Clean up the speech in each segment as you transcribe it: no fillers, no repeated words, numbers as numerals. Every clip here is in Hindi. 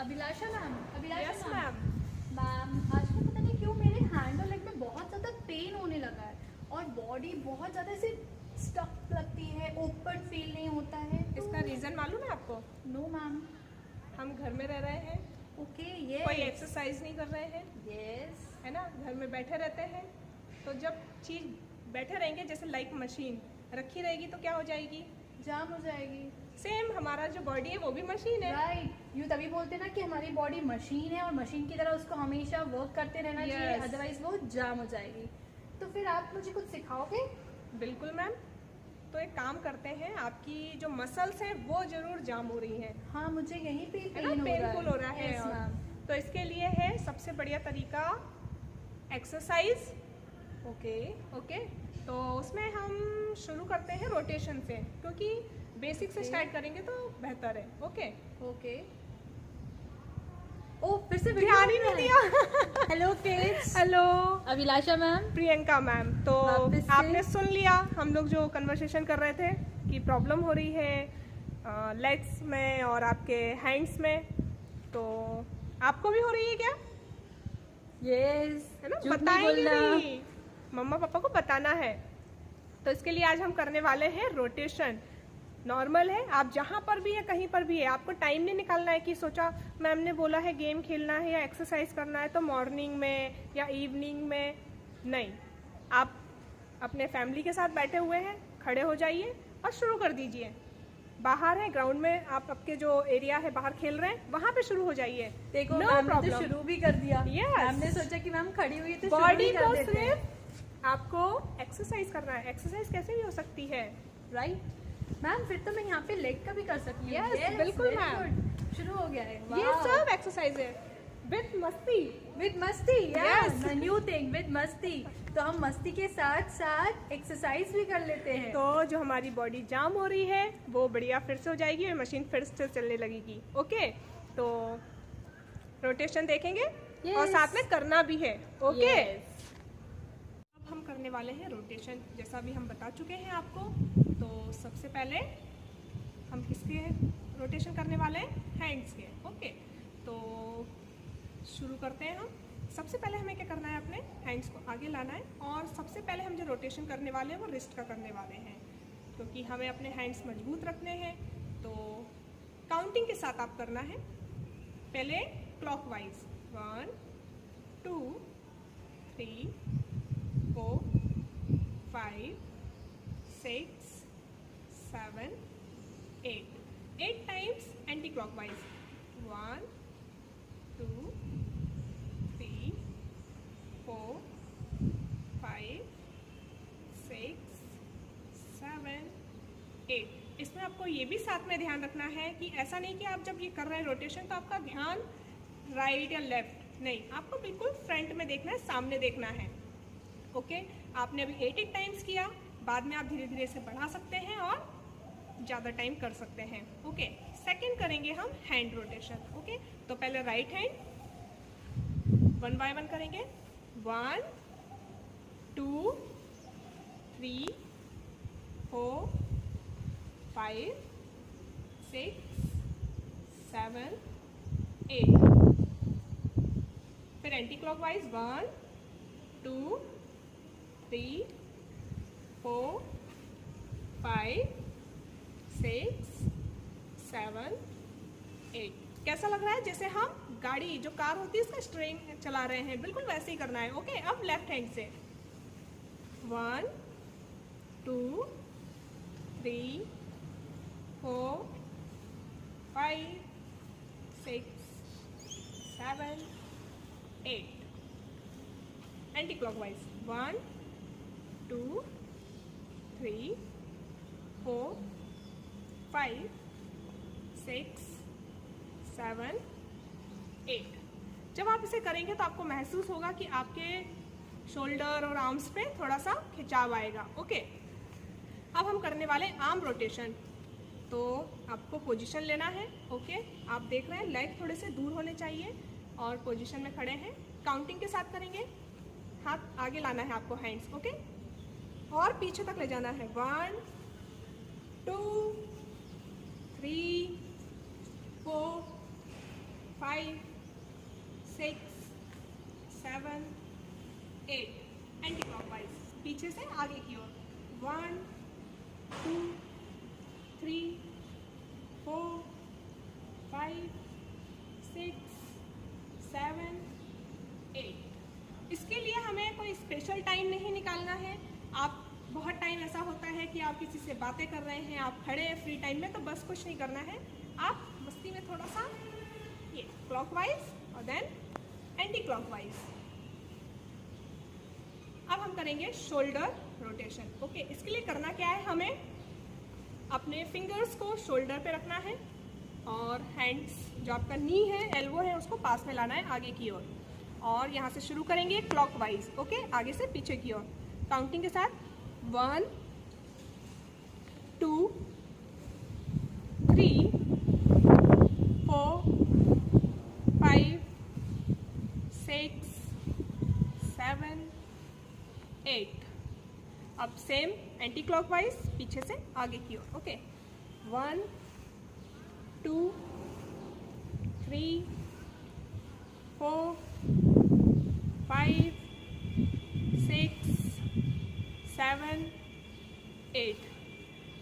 अभिलाषा मैम, यस मैम। मैम आजकल पता नहीं क्यों मेरे हैंड और लेग में बहुत ज़्यादा पेन होने लगा है और बॉडी बहुत ज़्यादा ऐसे स्टक लगती है, ओपन फील नहीं होता है। इसका रीज़न मालूम है आपको? No ma'am. हम घर में रह रहे हैं, ओके कोई ये एक्सरसाइज नहीं कर रहे हैं, यस है ना, घर में बैठे रहते हैं। तो जब चीज़ बैठे रहेंगे, जैसे लाइक मशीन रखी रहेगी तो क्या हो जाएगी? जाम हो जाएगी। सेम हमारा जो बॉडी है वो भी मशीन है। राइट, यूँ तभी बोलते हैं ना कि हमारी बॉडी मशीन है और मशीन की तरह उसको हमेशा वर्क करते रहना चाहिए, Yes. अदरवाइज वो जाम हो जाएगी। तो फिर आप मुझे कुछ सिखाओगे? बिल्कुल मैम। तो एक काम करते हैं, आपकी जो मसल्स हैं वो जरूर जाम हो रही हैं, हाँ मुझे यहीं पे है ना, पेन पेनफुल हो रहा है। Yes, और मैम। तो इसके लिए है सबसे बढ़िया तरीका एक्सरसाइज। ओके ओके, तो उसमें हम शुरू करते हैं रोटेशन से, क्योंकि बेसिक से Okay. स्टार्ट करेंगे तो बेहतर है। Okay, okay. ओ फिर से ध्यान ही नहीं दिया। हेलो किड्स, हेलो अभिलाषा मैम। प्रियंका मैम। तो वापस से। आपने सुन लिया हम लोग जो कन्वर्सेशन कर रहे थे कि प्रॉब्लम हो रही है लेग्स में और आपके हैंड्स में। तो आपको भी हो रही है क्या? यस, है ना, बताएंगे भी, मम्मा पापा को बताना है। तो इसके लिए आज हम करने वाले हैं रोटेशन। नॉर्मल है, आप जहाँ पर भी है, कहीं पर भी है, आपको टाइम नहीं निकालना है कि सोचा मैम ने बोला है गेम खेलना है या एक्सरसाइज करना है तो मॉर्निंग में या इवनिंग में। नहीं, आप अपने फैमिली के साथ बैठे हुए हैं, खड़े हो जाइए और शुरू कर दीजिए। बाहर है ग्राउंड में, आप आपके जो एरिया है बाहर खेल रहे हैं वहाँ पे शुरू हो जाइए। देखो No मैम ने तो problem. शुरू भी कर दिया। Yes. मैम ने सोचा कि मैम खड़ी हुई है तो शुरू बॉडी ही को कर देते हैं। सिर्फ आपको एक्सरसाइज करना है। एक्सरसाइज कैसे भी हो सकती है, राइट मैम, फिर तो मैं यहाँ पे लेग का भी कर सकती हूँ। Yes, बिल्कुल very मैम। good. शुरू हो गया है। ये सब एक्सरसाइज है विद मस्ती। विद मस्ती, Yes. न्यू थिंग, विद मस्ती। तो हम मस्ती के साथ साथ एक्सरसाइज भी कर लेते हैं। तो जो हमारी बॉडी जाम हो रही है वो बढ़िया फिर से हो जाएगी और मशीन फिर से चलने लगेगी। ओके, तो रोटेशन देखेंगे Yes. और साथ में करना भी है। Okay, Yes. अब हम करने वाले हैं रोटेशन, जैसा भी हम बता चुके हैं आपको। तो सबसे पहले हम किसके रोटेशन करने वाले हैं? हैंड्स के। ओके, तो शुरू करते हैं हम। सबसे पहले हमें क्या करना है, अपने हैंड्स को आगे लाना है और सबसे पहले हम जो रोटेशन करने वाले हैं वो रिस्ट का करने वाले हैं, क्योंकि हमें अपने हैंड्स मजबूत रखने हैं। तो काउंटिंग के साथ आप करना है। पहले क्लॉकवाइज 1 2 3 4 5 6 7 8 टाइम्स एंटी क्लॉकवाइज 1 2 3 4 5 6 7 8। इसमें आपको ये भी साथ में ध्यान रखना है कि ऐसा नहीं कि आप जब ये कर रहे हैं रोटेशन तो आपका ध्यान राइट या लेफ्ट नहीं, आपको बिल्कुल फ्रंट में देखना है, सामने देखना है। ओके, आपने अभी 8 टाइम्स किया, बाद में आप धीरे धीरे इसे बढ़ा सकते हैं और ज़्यादा टाइम कर सकते हैं। ओके, सेकंड करेंगे हम हैंड रोटेशन। ओके, तो पहले राइट हैंड 1 बाय 1 करेंगे। 1 2 3 4 5 6 7 8। फिर एंटी क्लॉकवाइज 1 2 3 4 5 6 7 8। कैसा लग रहा है? जैसे हम गाड़ी जो कार होती है उसका स्टीयरिंग चला रहे हैं, बिल्कुल वैसे ही करना है। ओके, अब लेफ्ट हैंड से 1 2 3 4 5 6 7 8। Anti clockwise 1 2 3 4 5 6 7 8। जब आप इसे करेंगे तो आपको महसूस होगा कि आपके शोल्डर और आर्म्स पे थोड़ा सा खिंचाव आएगा। ओके, अब हम करने वाले आर्म रोटेशन। तो आपको पोजीशन लेना है। ओके, आप देख रहे हैं लेग थोड़े से दूर होने चाहिए और पोजीशन में खड़े हैं। काउंटिंग के साथ करेंगे, हाथ आगे लाना है आपको, हैंड्स। ओके, और पीछे तक ले जाना है। 1 2 3 4 5 आगे की ओर। 1 2 3 4 5 6 7 8। इसके लिए हमें कोई स्पेशल टाइम नहीं निकालना है। आप बहुत टाइम ऐसा होता है कि आप किसी से बातें कर रहे हैं, आप खड़े हैं फ्री टाइम में, तो बस कुछ नहीं करना है। आप मस्ती में थोड़ा सा ये क्लॉकवाइज और देन एंटी क्लॉकवाइज। अब हम करेंगे शोल्डर रोटेशन। ओके, इसके लिए करना क्या है, हमें अपने फिंगर्स को शोल्डर पे रखना है और हैंड्स जो आपका नी है, एल्बो है, उसको पास में लाना है आगे की ओर। और यहाँ से शुरू करेंगे क्लॉकवाइज। ओके, आगे से पीछे की ओर काउंटिंग के साथ। 1 2 3 4 5 6 7 8। अब सेम एंटी क्लॉकवाइज पीछे से आगे की ओर। ओके, 1 2 3 4 5 6 7 8।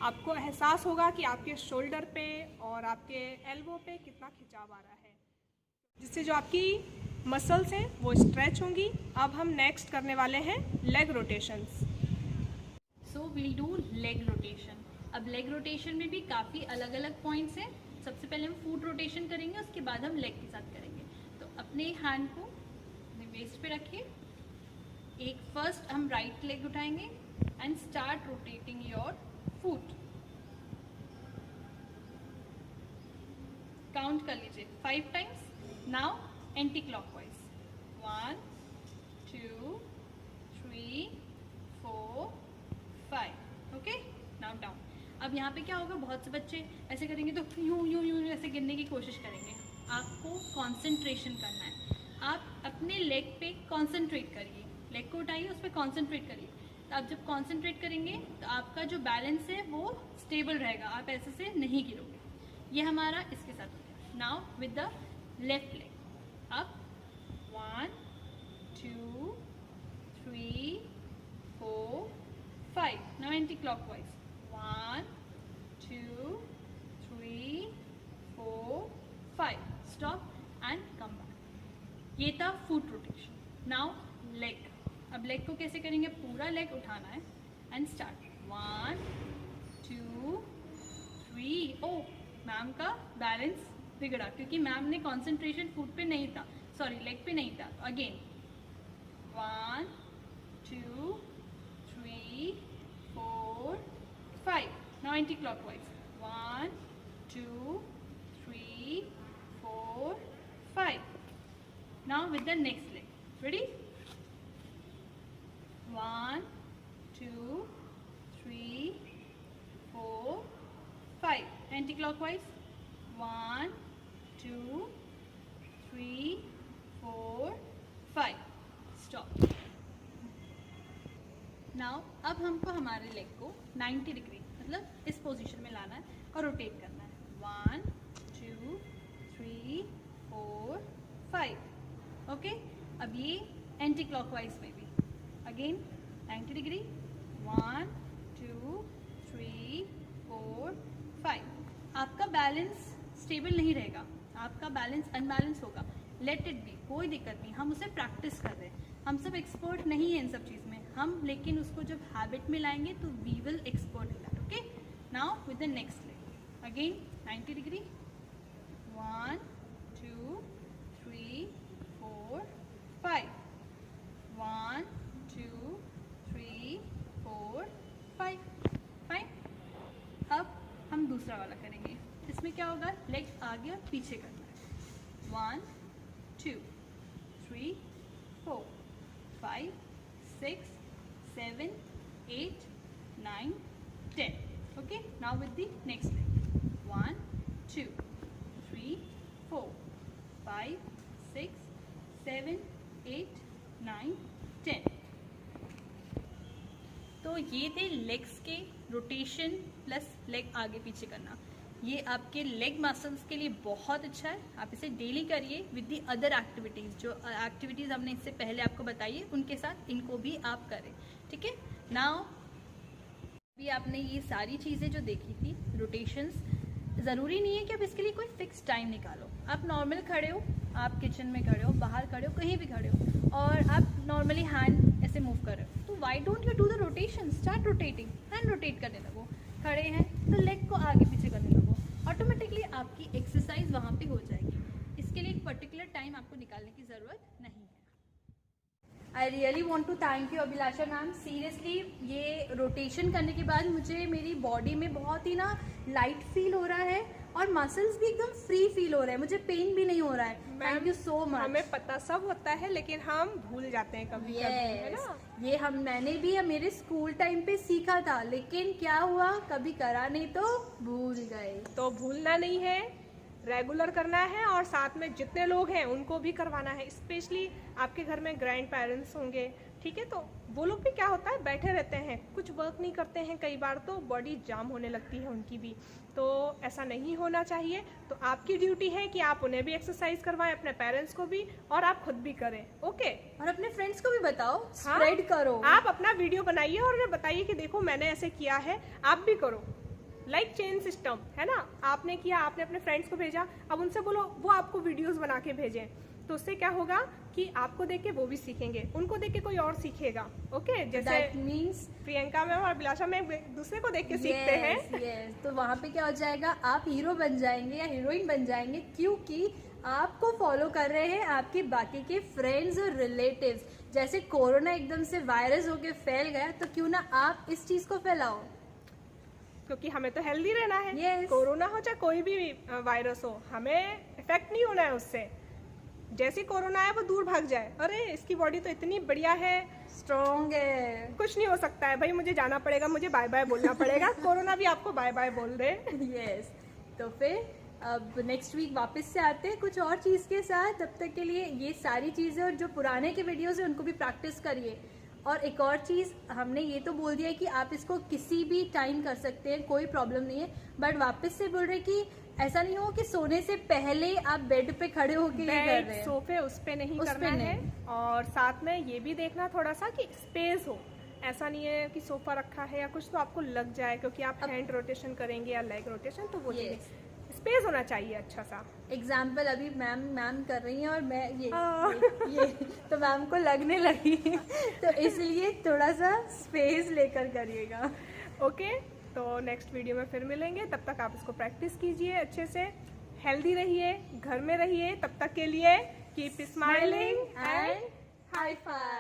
आपको एहसास होगा कि आपके शोल्डर पे और आपके एल्बो पे कितना खिंचाव आ रहा है, जिससे जो आपकी मसल्स हैं वो स्ट्रेच होंगी। अब हम नेक्स्ट करने वाले हैं leg rotations. So we'll do leg rotation. अब लेग रोटेशन में भी काफ़ी अलग अलग पॉइंट्स हैं। सबसे पहले हम फुट रोटेशन करेंगे, उसके बाद हम लेग के साथ करेंगे। तो अपने हैंड को अपने वेस्ट पे रखिए। एक फर्स्ट हम राइट लेग उठाएंगे and start rotating your foot. Count कर लीजिए 5 times. Now anti clockwise. 1 2 3 4 5। Okay, now down. अब यहाँ पे क्या होगा, बहुत से बच्चे ऐसे करेंगे तो यूं यूं यूं ऐसे गिरने की कोशिश करेंगे। आपको कंसंट्रेशन करना है। आप अपने लेग पे कंसंट्रेट करिए, लेग को उठाइए, उस पर कंसंट्रेट करिए। तो आप जब कंसंट्रेट करेंगे तो आपका जो बैलेंस है वो स्टेबल रहेगा, आप ऐसे से नहीं गिरोगे। ये हमारा इसके साथ हो गया। Now with the left leg. Up 1 2 3 4 5। Now anti clockwise. 1 2 3 4 5। Stop and come back. ये था फुट रोटेशन। Now leg. अब लेग को कैसे करेंगे, पूरा लेग उठाना है एंड स्टार्ट। 1 2 3। ओ, मैम का बैलेंस बिगड़ा क्योंकि मैम ने कंसंट्रेशन फुट पे नहीं था, सॉरी लेग पे नहीं था। तो again 1 2 3 4 5। Now anti clockwise. 1 2 3 4 5। Now with the next leg. Ready? 1 2 3 4 5। Anti clockwise. 1 2 3 4 5। Stop. Now अब हमको हमारे लेग को 90 डिग्री मतलब इस पोजीशन में लाना है और रोटेट करना है। 1 2 3 4 5। ओके, अब ये एंटी क्लॉकवाइज में भी अगेन 90 डिग्री। 1 2 3 4 5। आपका बैलेंस स्टेबल नहीं रहेगा, आपका बैलेंस अनबैलेंस होगा। लेट इट बी, कोई दिक्कत नहीं, हम उसे प्रैक्टिस कर रहे हैं। हम सब एक्सपर्ट नहीं हैं इन सब चीज़ में, हम लेकिन उसको जब हैबिट में लाएंगे तो we will expert in that. Okay, now with the next leg again 90 degree. 1 2 3 4 5। 1 2 3 4 5। Fine. अब हम दूसरा वाला करेंगे। इसमें क्या होगा, लेग आगे और पीछे करना है। 1 2 3 4 5 6 7 8 9 10। Okay, now with the next leg. 1 2 3 4 5 6 7 8 9 10। तो ये थे लेग्स के रोटेशन प्लस लेग आगे पीछे करना। ये आपके लेग मसल्स के लिए बहुत अच्छा है, आप इसे डेली करिए विद दी अदर एक्टिविटीज़। जो एक्टिविटीज़ हमने इससे पहले आपको बताई है उनके साथ इनको भी आप करें, ठीक है। नाउ अभी आपने ये सारी चीज़ें जो देखी थी रोटेशंस, ज़रूरी नहीं है कि आप इसके लिए कोई फिक्स टाइम निकालो। आप नॉर्मल खड़े हो, आप किचन में खड़े हो, बाहर खड़े हो, कहीं भी खड़े हो और आप नॉर्मली हैंड ऐसे मूव कर रहे हो, तो why don't you do the rotation, start rotating, hand rotate करने लगो। खड़े हैं तो लेग को आगे पीछे करने लगो, ऑटोमेटिकली आपकी एक्सरसाइज वहाँ पे हो जाएगी। इसके लिए एक पर्टिकुलर टाइम आपको निकालने की ज़रूरत नहीं है। I really want to thank you Abhilasha ma'am. Seriously ये रोटेशन करने के बाद मुझे मेरी बॉडी में बहुत ही ना लाइट फील हो रहा है और मसल्स भी एकदम फ्री फील हो रहे हैं, मुझे पेन भी नहीं हो रहा है। Thank you so much. हमें पता सब होता है लेकिन हम भूल जाते हैं कभी कभी, है ना? ये मैंने भी मेरे स्कूल टाइम पे सीखा था, लेकिन क्या हुआ, कभी करा नहीं तो भूल गए। तो भूलना नहीं है, रेगुलर करना है और साथ में जितने लोग हैं उनको भी करवाना है। स्पेशली आपके घर में ग्रैंड पेरेंट्स होंगे, ठीक है, तो वो लोग भी क्या होता है बैठे रहते हैं, कुछ वर्क नहीं करते हैं, कई बार तो बॉडी जाम होने लगती है उनकी भी, तो ऐसा नहीं होना चाहिए। तो आपकी ड्यूटी है कि आप उन्हें भी एक्सरसाइज करवाएं, अपने पेरेंट्स को भी, और आप खुद भी करें। ओके, और अपने फ्रेंड्स को भी बताओ, स्प्रेड करो। आप अपना वीडियो बनाइए और उन्हें बताइए कि देखो मैंने ऐसे किया है, आप भी करो। लाइक चेन सिस्टम, है ना? आपने किया, आपने अपने फ्रेंड्स को भेजा, अब उनसे बोलो वो आपको वीडियोस बना के भेजें, तो उससे क्या होगा कि आपको देख के वो भी सीखेंगे, उनको देख के कोई और सीखेगा। ओके, जैसे मीन्स प्रियंका मैम और अभिलाषा मैम दूसरे को देख के सीखते हैं। yes. तो वहाँ पे क्या हो जाएगा, आप हीरो बन जाएंगे या हीरोइन बन जाएंगे, क्योंकि आपको फॉलो कर रहे हैं आपके बाकी के फ्रेंड्स और रिलेटिव्स। जैसे कोरोना एकदम से वायरस होके फैल गया, तो क्यों ना आप इस चीज को फैलाओ, क्योंकि हमें तो हेल्दी रहना है। yes. कोरोना हो चाहे कोई भी वायरस हो, हमें इफेक्ट नहीं होना है उससे। जैसे कोरोना है वो दूर भाग जाए, अरे इसकी बॉडी तो इतनी बढ़िया है, स्ट्रॉन्ग है, कुछ नहीं हो सकता है भाई, मुझे जाना पड़ेगा, मुझे बाय बाय बोलना पड़ेगा। कोरोना भी आपको बाय बाय बोल दे। यस तो फिर अब नेक्स्ट वीक वापस से आते हैं कुछ और चीज़ के साथ। तब तक के लिए ये सारी चीज़ें और जो पुराने के वीडियोस हैं उनको भी प्रैक्टिस करिए। और एक और चीज़, हमने ये तो बोल दिया है कि आप इसको किसी भी टाइम कर सकते हैं, कोई प्रॉब्लम नहीं है, बट वापस से बोल रहे कि ऐसा नहीं हो कि सोने से पहले आप बेड पे खड़े होके ये कर रहे हैं, सोफे उस पे नहीं करना है। और साथ में ये भी देखना थोड़ा सा कि स्पेस हो, ऐसा नहीं है कि सोफा रखा है या कुछ तो आपको लग जाए, क्योंकि आप हैंड रोटेशन करेंगे या लेग रोटेशन, तो वो स्पेस होना चाहिए अच्छा सा। एग्जाम्पल अभी मैम कर रही हैं और मैं ये तो मैम को लगने लगी तो इसलिए थोड़ा सा स्पेस लेकर करिएगा। ओके, तो नेक्स्ट वीडियो में फिर मिलेंगे, तब तक आप इसको प्रैक्टिस कीजिए अच्छे से, हेल्दी रहिए, घर में रहिए, तब तक के लिए keep smiling and high five.